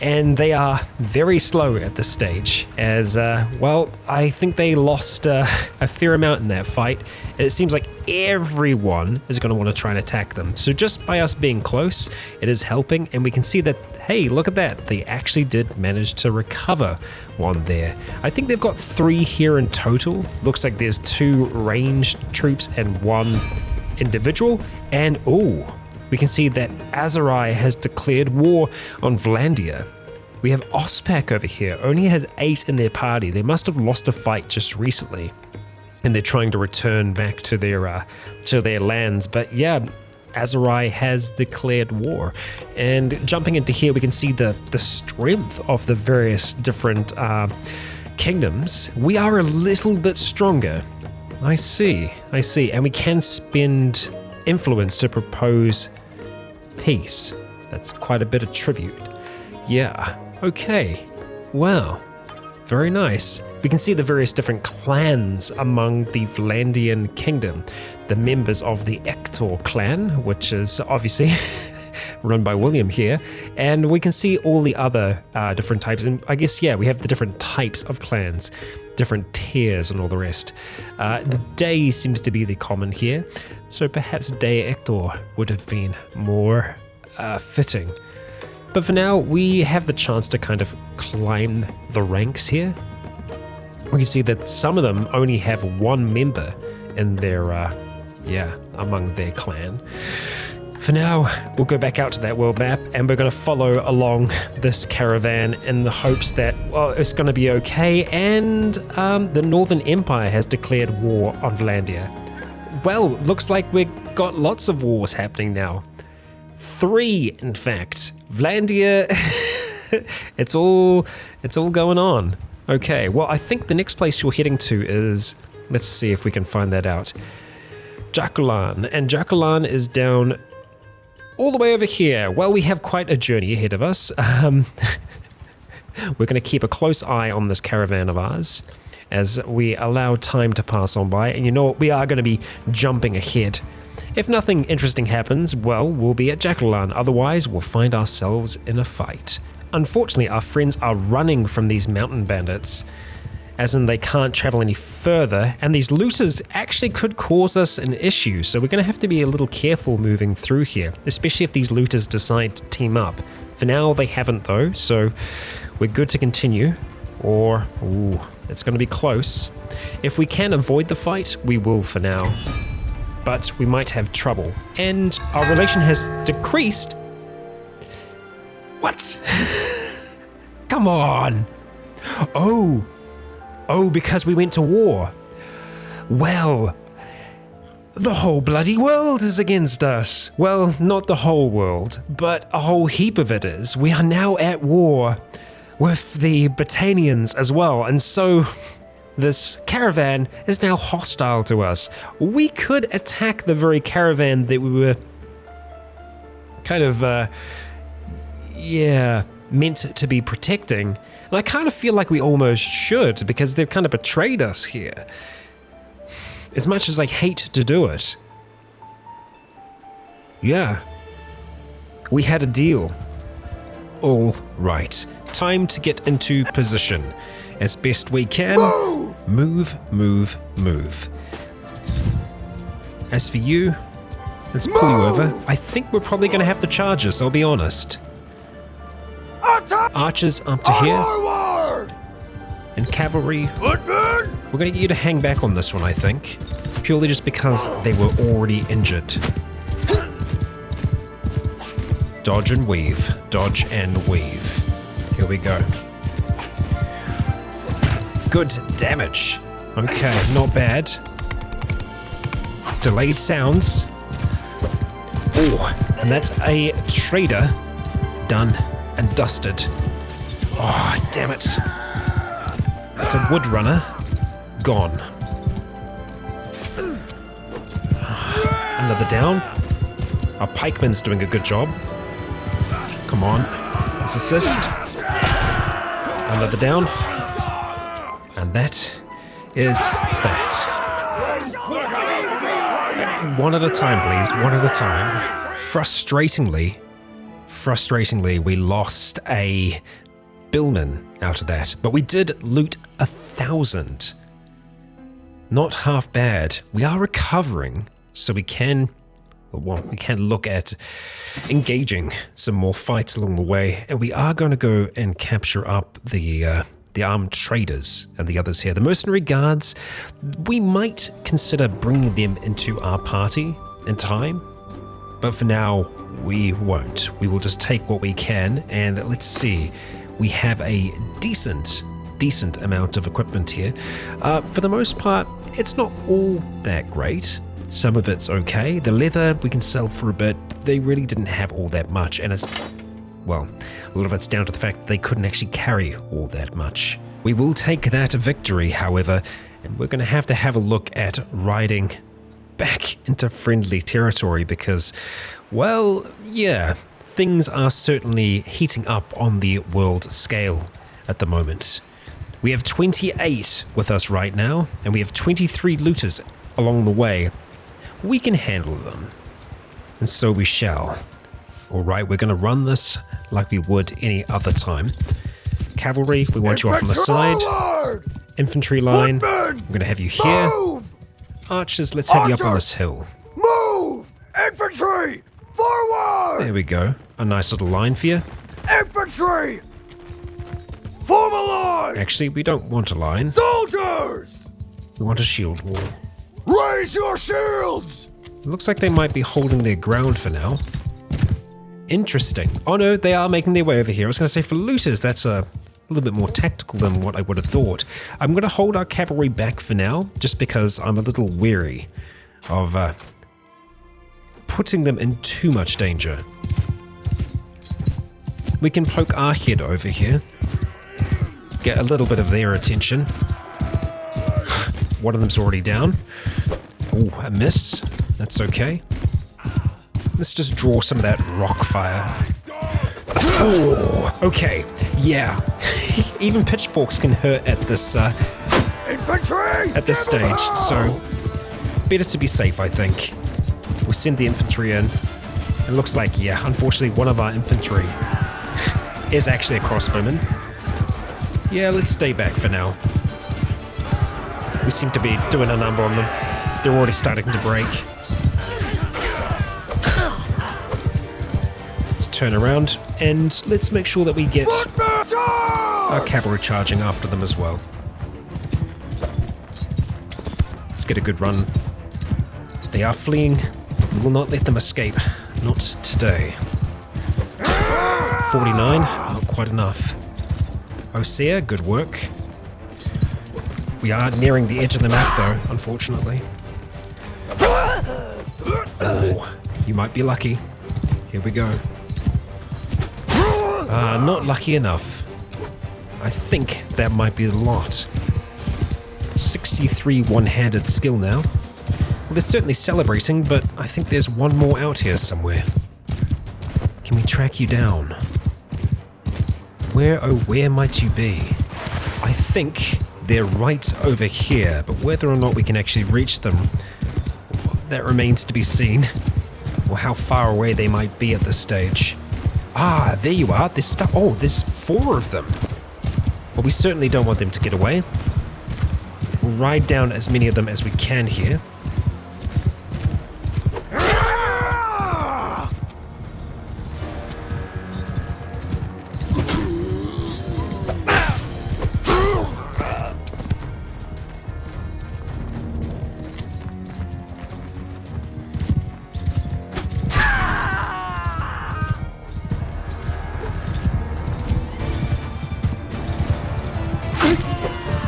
And they are very slow at this stage as, well, I think they lost a fair amount in that fight. And it seems like everyone is going to want to try and attack them. So just by us being close, it is helping. And we can see that, hey, look at that. They actually did manage to recover one there. I think they've got 3 here in total. Looks like there's 2 ranged troops and 1 individual. And, ooh. We can see that Azarai has declared war on Vlandia. We have Ospak over here, only has 8 in their party. They must have lost a fight just recently, and they're trying to return back to their lands. But yeah, Azurai has declared war. And jumping into here, we can see the strength of the various different kingdoms. We are a little bit stronger. I see. And we can spend influence to propose peace. That's quite a bit of tribute. Yeah, okay. Wow. Very nice. We can see the various different clans among the Vlandian kingdom. The members of the Ector clan, which is obviously run by William here. And we can see all the other different types. And I guess, yeah, we have the different types of clans, different tiers and all the rest. Day seems to be the common here. So perhaps Day Ector would have been more fitting. But for now, we have the chance to kind of climb the ranks here. We can see that some of them only have 1 member in their, among their clan. For now, we'll go back out to that world map and we're going to follow along this caravan in the hopes that, well, it's going to be okay. And the Northern Empire has declared war on Vlandia. Well, looks like we've got lots of wars happening now. 3, in fact. Vlandia, it's all going on. Okay, well, I think the next place you're heading to is, let's see if we can find that out, Jaculan. And Jaculan is down all the way over here. Well, we have quite a journey ahead of us. We're going to keep a close eye on this caravan of ours as we allow time to pass on by. And you know what? We are going to be jumping ahead. If nothing interesting happens, well, we'll be at Jaculan. Otherwise, we'll find ourselves in a fight. Unfortunately, our friends are running from these mountain bandits, as in they can't travel any further, and these looters actually could cause us an issue, so we're going to have to be a little careful moving through here, especially if these looters decide to team up. For now, they haven't though, so we're good to continue, or, ooh, it's going to be close. If we can avoid the fight, we will for now, but we might have trouble, and our relation has decreased. What? Come on. Oh, because we went to war. Well, the whole bloody world is against us. Well, not the whole world, but a whole heap of it is. We are now at war with the Britannians as well, and so this caravan is now hostile to us. We could attack the very caravan that we were kind of meant to be protecting. And I kind of feel like we almost should, because they've kind of betrayed us here. As much as I hate to do it. Yeah. We had a deal. All right. Time to get into position. As best we can. Move. As for you, let's pull you over. I think we're probably going to have to charge us, I'll be honest. Archers up to here. And cavalry. We're going to get you to hang back on this one, I think. Purely just because they were already injured. Dodge and weave. Here we go. Good damage. Okay, not bad. Delayed sounds. Oh, and that's a trader done and dusted. Oh, damn it. That's a wood runner. Gone. Another down. Our pikeman's doing a good job. Come on. Let's assist. Another down. And that is that. One at a time, please. One at a time. Frustratingly, we lost a billman out of that, but we did loot 1,000. Not half bad. We are recovering, so we can look at engaging some more fights along the way, and we are going to go and capture up the armed traders and the others here. The mercenary guards, we might consider bringing them into our party in time, but for now, we won't. We will just take what we can, and let's see. we have a decent amount of equipment here. For the most part, it's not all that great. Some of it's okay. The leather we can sell for a bit. They really didn't have all that much, and well, a lot of it's down to the fact that they couldn't actually carry all that much. We will take that victory, however, and we're going to have a look at riding back into friendly territory because, well, yeah, things are certainly heating up on the world scale at the moment. We have 28 with us right now, and we have 23 looters along the way. We can handle them, and so we shall. Alright, we're going to run this like we would any other time. Cavalry, we want you off on the side. Infantry line, we're going to have you here. Move! Archers, let's have you up on this hill. Move! Infantry! Forward! There we go. A nice little line for you. Infantry! Form a line! Actually, we don't want a line. Soldiers! We want a shield wall. Raise your shields! It looks like they might be holding their ground for now. Interesting. Oh no, they are making their way over here. I was going to say for looters, that's a little bit more tactical than what I would have thought. I'm going to hold our cavalry back for now, just because I'm a little weary of putting them in too much danger. We can poke our head over here, get a little bit of their attention. One of them's already down. Oh, I missed. That's okay. Let's just draw some of that rock fire. Oh, okay. Yeah. Even pitchforks can hurt at this Infantry! at this stage, so better to be safe, I think. We'll send the infantry in. It looks like, yeah, unfortunately one of our infantry is actually a crossbowman. Yeah, let's stay back for now. We seem to be doing a number on them. They're already starting to break. Let's turn around and let's make sure that we get our cavalry charging after them as well. Let's get a good run. They are fleeing. We will not let them escape. Not today. 49, not quite enough. Osea, good work. We are nearing the edge of the map though, unfortunately. Oh, you might be lucky. Here we go. Not lucky enough. I think that might be the lot. 63 one-handed skill now. Well, they're certainly celebrating, but I think there's one more out here somewhere. Can we track you down? Where, oh, where might you be? I think they're right over here, but whether or not we can actually reach them, that remains to be seen. Or how far away they might be at this stage. Ah, there you are. There's there's 4 of them. Well, we certainly don't want them to get away. We'll ride down as many of them as we can here.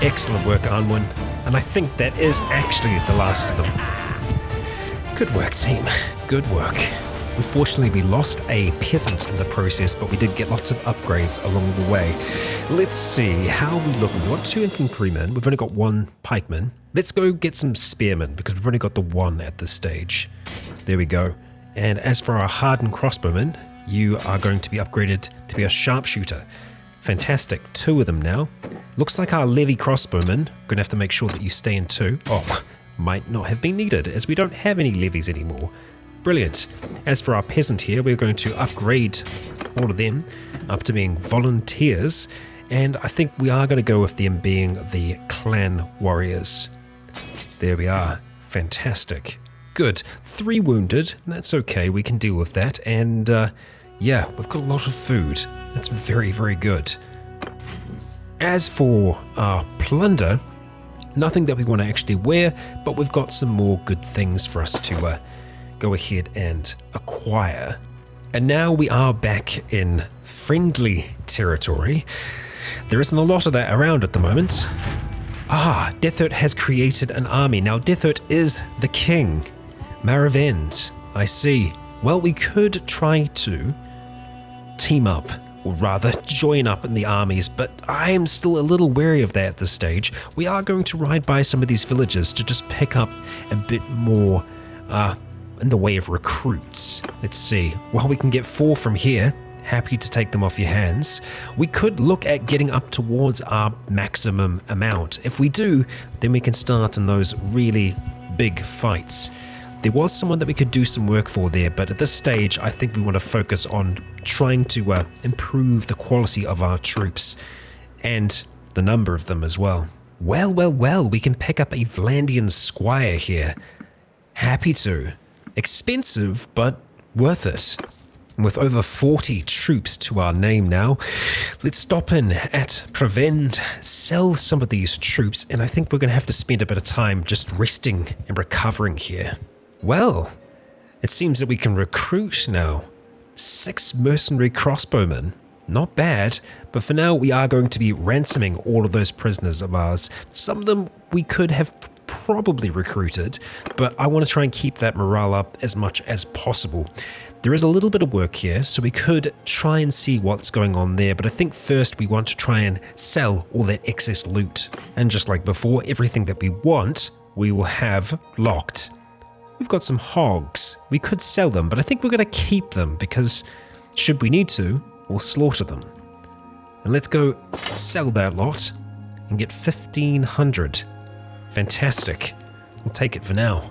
Excellent work, Arnwin. And I think that is actually the last of them. Good work, team. Good work. Unfortunately, we lost a peasant in the process, but we did get lots of upgrades along the way. Let's see, how are we looking? We've got 2 infantrymen. We've only got 1 pikeman. Let's go get some spearmen, because we've only got the 1 at this stage. There we go. And as for our hardened crossbowmen, you are going to be upgraded to be a sharpshooter. Fantastic, 2 of them now. Looks like our levy crossbowmen, gonna have to make sure that you stay in 2. Oh, might not have been needed, as we don't have any levies anymore. Brilliant. As for our peasant here, we're going to upgrade all of them up to being volunteers, and I think we are going to go with them being the clan warriors. There we are. Fantastic. Good. 3 wounded. That's okay, we can deal with that, and yeah, we've got a lot of food. That's very, very good. As for our plunder, nothing that we want to actually wear, but we've got some more good things for us to go ahead and acquire. And now we are back in friendly territory. There isn't a lot of that around at the moment. Ah, Deathert has created an army. Now Deathert is the king. Maravend, I see. Well, we could try to team up, or rather join up in the armies, but I am still a little wary of that at this stage. We are going to ride by some of these villages to just pick up a bit more in the way of recruits. Let's see. Well, we can get 4 from here. Happy to take them off your hands. We could look at getting up towards our maximum amount. If we do, then we can start in those really big fights. There was someone that we could do some work for there, but at this stage, I think we want to focus on trying to improve the quality of our troops and the number of them as well. Well, we can pick up a Vlandian squire here. Happy to. Expensive, but worth it. And with over 40 troops to our name now, let's stop in at Prevend, sell some of these troops, and I think we're going to have to spend a bit of time just resting and recovering here. Well, it seems that we can recruit now. 6 mercenary crossbowmen. Not bad, but for now we are going to be ransoming all of those prisoners of ours. Some of them we could have probably recruited, but I want to try and keep that morale up as much as possible. There is a little bit of work here, so we could try and see what's going on there, but I think first we want to try and sell all that excess loot. And just like before, everything that we want, we will have locked. We've got some hogs. We could sell them, but I think we're going to keep them because should we need to, we'll slaughter them. And let's go sell that lot and get 1,500. Fantastic. We'll take it for now.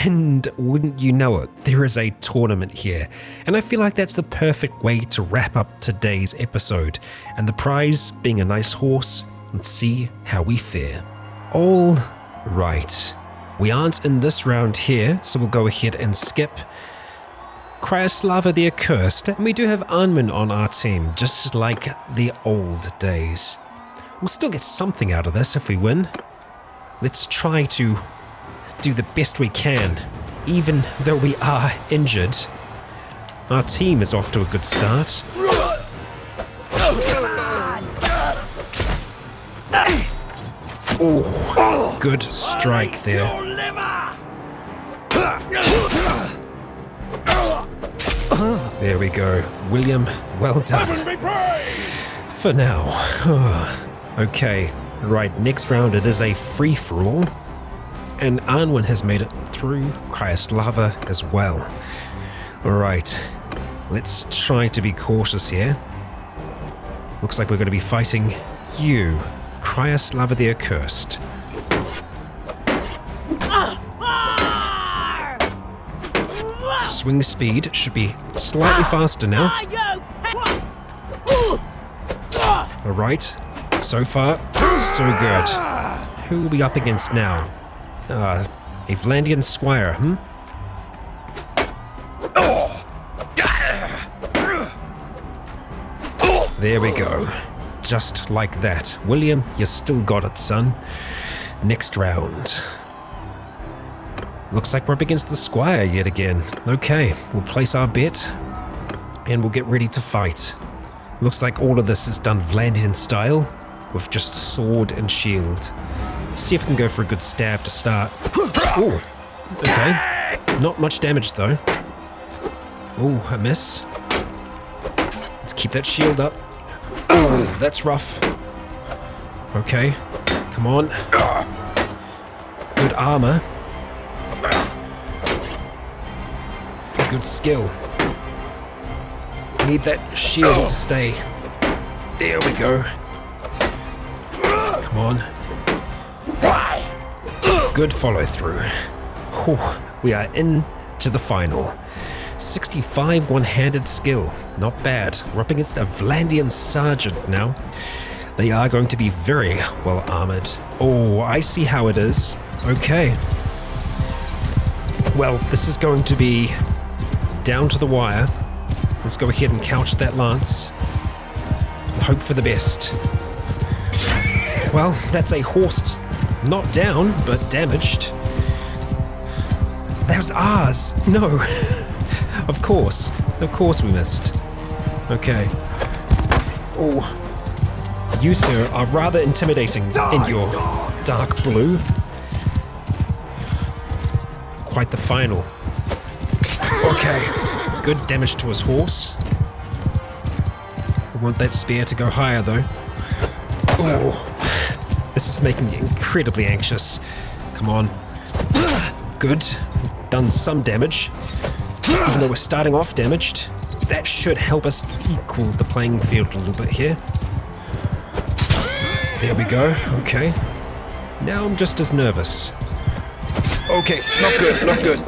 And wouldn't you know it, there is a tournament here. And I feel like that's the perfect way to wrap up today's episode. And the prize being a nice horse. Let's see how we fare. All right. We aren't in this round here, so we'll go ahead and skip. Kryaslava the Accursed, and we do have Arnman on our team, just like the old days. We'll still get something out of this if we win. Let's try to do the best we can, even though we are injured. Our team is off to a good start. Oh, good strike there. There we go. William, well done. For now. Okay, right, next round it is a free-for-all. And Arnwin has made it through Kryaslava as well. Alright, let's try to be cautious here. Looks like we're going to be fighting you, Kryaslava the Accursed. Swing speed should be slightly faster now. Alright, so far, so good. Who are we up against now? A Vlandian squire, There we go. Just like that. William, you still got it, son. Next round. Looks like we're up against the squire yet again. Okay, we'll place our bet and we'll get ready to fight. Looks like all of this is done Vlandian style with just sword and shield. Let's see if we can go for a good stab to start. Oh, okay. Not much damage though. Oh, a miss. Let's keep that shield up. Oh, that's rough. Okay, come on. Good armor. Good skill. Need that shield to stay. There we go. Come on. Good follow through. We are in to the final. 65 one-handed skill. Not bad. We're up against a Vlandian sergeant now. They are going to be very well armored. Oh, I see how it is. Okay. Well, this is going to be down to the wire. Let's go ahead and couch that lance. Hope for the best. Well, that's a horse. Not down, but damaged. That was ours. No. Of course we missed. Okay. Oh, you, sir, are rather intimidating in your dark blue. Quite the final. Okay, good damage to his horse. We want that spear to go higher, though. Oh, this is making me incredibly anxious. Come on. Good. Done some damage. Even though we're starting off damaged, that should help us equal the playing field a little bit here. There we go. Okay. Now I'm just as nervous. Okay, not good, not good.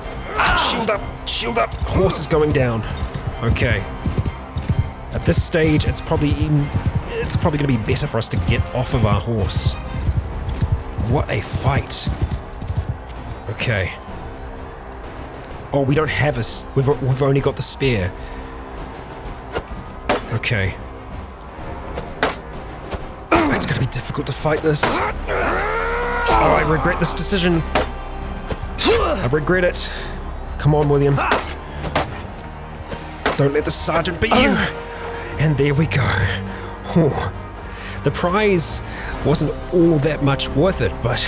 Shield up. Horse is going down. Okay. At this stage, it's probably going to be better for us to get off of our horse. What a fight. Okay. Oh, we don't have we've only got the spear. Okay. It's going to be difficult to fight this. Oh, I regret this decision. I regret it. Come on, William. Don't let the sergeant beat you. And there we go. Oh, the prize wasn't all that much worth it, but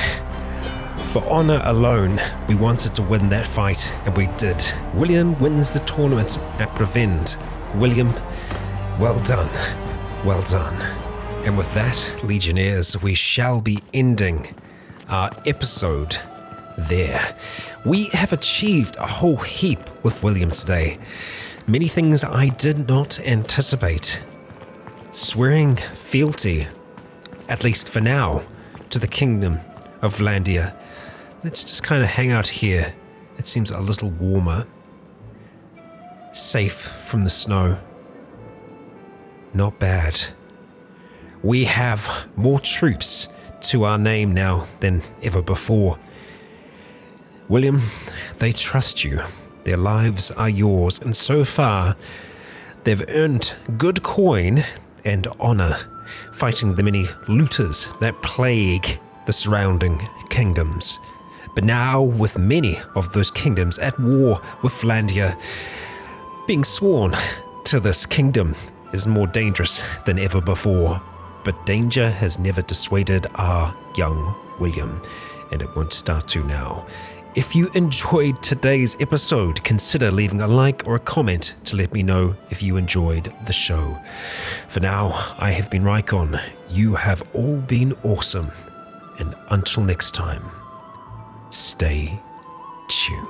for honor alone, we wanted to win that fight, and we did. William wins the tournament at Prevent. William, well done. Well done. And with that, Legionnaires, we shall be ending our episode there. We have achieved a whole heap with William today. Many things I did not anticipate. Swearing fealty, at least for now, to the kingdom of Vlandia. Let's just kind of hang out here. It seems a little warmer. Safe from the snow. Not bad. We have more troops to our name now than ever before. William, they trust you. Their lives are yours, and so far, they've earned good coin and honor, fighting the many looters that plague the surrounding kingdoms. But now, with many of those kingdoms at war with Vlandia, being sworn to this kingdom is more dangerous than ever before. But danger has never dissuaded our young William, and it won't start to now. If you enjoyed today's episode, consider leaving a like or a comment to let me know if you enjoyed the show. For now, I have been Rycon. You have all been awesome. And until next time, stay tuned.